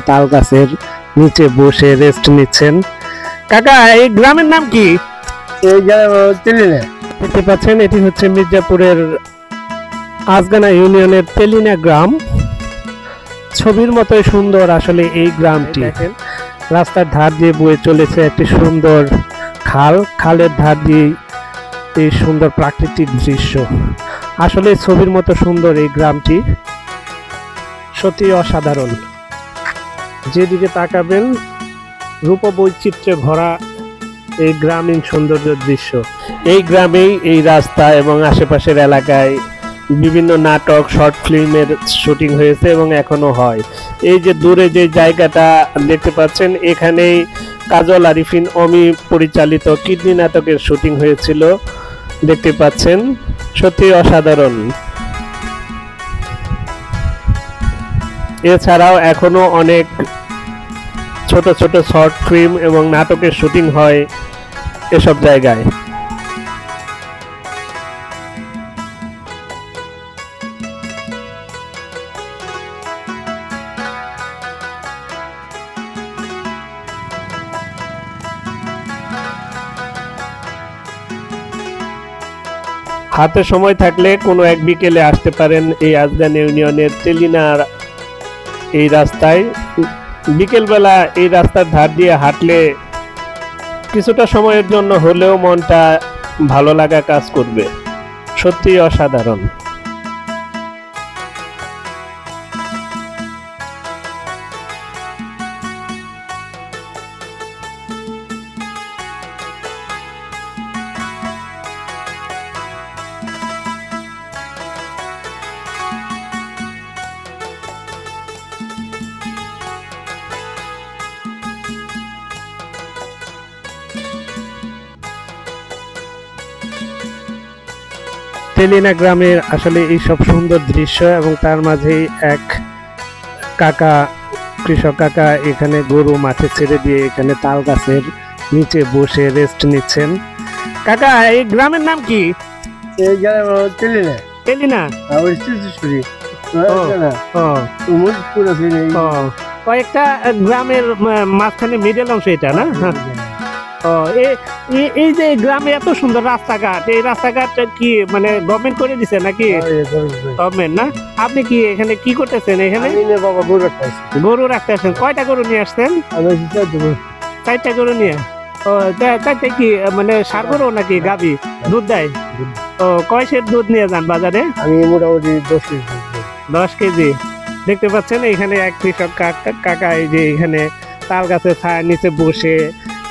তাল গাছের নিচে বসে রেস্ট নিচ্ছেন। কাকা, এই গ্রামের নাম কি? এই তেলিনা। দেখতে পাচ্ছেন এটি হচ্ছে মির্জাপুরের আজগানা ইউনিয়নের তেলিনা গ্রাম। ছবির মতোই সুন্দর আসলে এই গ্রামটি। রাস্তার ধার দিয়ে বয়ে চলেছে একটি সুন্দর খাল, খালের ধার দিয়ে এই সুন্দর প্রাকৃতিক দৃশ্য। আসলে ছবির মতো সুন্দর এই গ্রামটি, সত্যি অসাধারণ। যেদিকে তাকাবেন রূপ বৈচিত্র্যে ভরা এই গ্রামীণ সৌন্দর্য দৃশ্য। এই গ্রামেই এই রাস্তা এবং আশেপাশের এলাকায় বিভিন্ন নাটক, শর্ট ফিল্মের শুটিং হয়েছে এবং এখনো হয়। এই যে দূরে যে জায়গাটা দেখতে পাচ্ছেন, এখানেই কাজল আরিফিন অমি পরিচালিত কিডনি নাটকের শুটিং হয়েছিল। দেখতে পাচ্ছেন, সত্যি অসাধারণ। এছাড়াও এখনো অনেক ছোট ছোট শর্ট ফিল্ম এবং নাটকের শুটিং হয় এসব জায়গায়। হাতে সময় থাকলে কোনো এক বিকেলে আসতে পারেন এই আজগানা ইউনিয়নের তেলিনার এই রাস্তায়। বিকেলবেলা এই রাস্তার ধার দিয়ে হাঁটলে কিছুটা সময়ের জন্য হলেও মনটা ভালো লাগা কাজ করবে। সত্যি অসাধারণ। তেলিনা গ্রামের আসলে এই সব সুন্দর দৃশ্য, এবং তার মাঝেই এক কাকা, কৃষক কাকা এখানে গরু মাঠে ছেড়ে দিয়ে এখানে তাল গাছের নিচে বসে রেস্ট নিচ্ছেন। কাকা, এই গ্রামের নাম কি? এই তেলিনা। তেলিনা? কয়েকটা গ্রামের মাঝখানে মিডল অংশ এটা না? এই যে গ্রামে এত সুন্দর রাস্তাঘাট, এই রাস্তাঘাট কি মানে গভর্নমেন্ট করে দিছে নাকি? গভর্নমেন্ট না? আপনি কি এখানে কি করতেছেন? এখানে গরু রাখতে আসছেন? কয়টা গরু নিয়ে আসছেন? 4টা গরু নিয়ে। ও, 4টা কি মানে ষাঁড় গরু নাকি গাভী? দুধ দেয়? ও, কয় সের দুধ নিয়ে যান বাজারে? আমি মোটামুটি 10 কেজি। দেখতে পাচ্ছেন এখানে এক কৃষক কাকা এই যে এখানে তাল গাছের ছায়ার নিচে বসে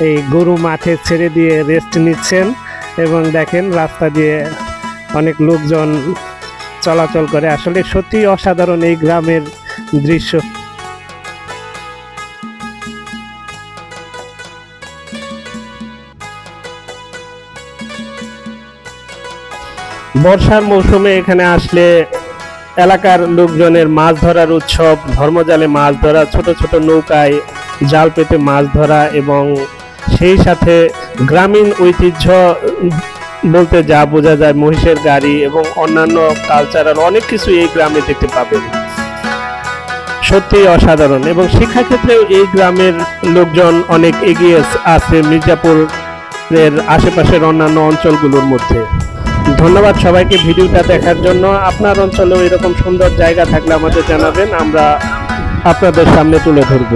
এই গরু মাঠে ছেড়ে দিয়ে রেস্ট নিচ্ছেন। এবং দেখেন রাস্তা দিয়ে অনেক লোকজন চলাচল করে। আসলে সত্যি অসাধারণ এই গ্রামের দৃশ্য। বর্ষার মৌসুমে এখানে আসলে এলাকার লোকজনের মাছ ধরার উৎসব, ধর্মজালে মাছ ধরা, ছোট ছোট নৌকায় জাল পেতে মাছ ধরা, এবং সেই সাথে গ্রামীণ ঐতিহ্য বলতে যা বোঝা যায় মহিষের গাড়ি এবং অন্যান্য কালচারাল অনেক কিছু এই গ্রামে দেখতে পাবেন। সত্যি অসাধারণ। এবং শিক্ষাক্ষেত্রেও এই গ্রামের লোকজন অনেক এগিয়ে আছে মির্জাপুরের আশেপাশের অন্যান্য অঞ্চলগুলোর মধ্যে। ধন্যবাদ সবাইকে ভিডিওটা দেখার জন্য। আপনার অঞ্চলেও এরকম সুন্দর জায়গা থাকলে আমাদের জানাবেন, আমরা আপনাদের সামনে তুলে ধরব।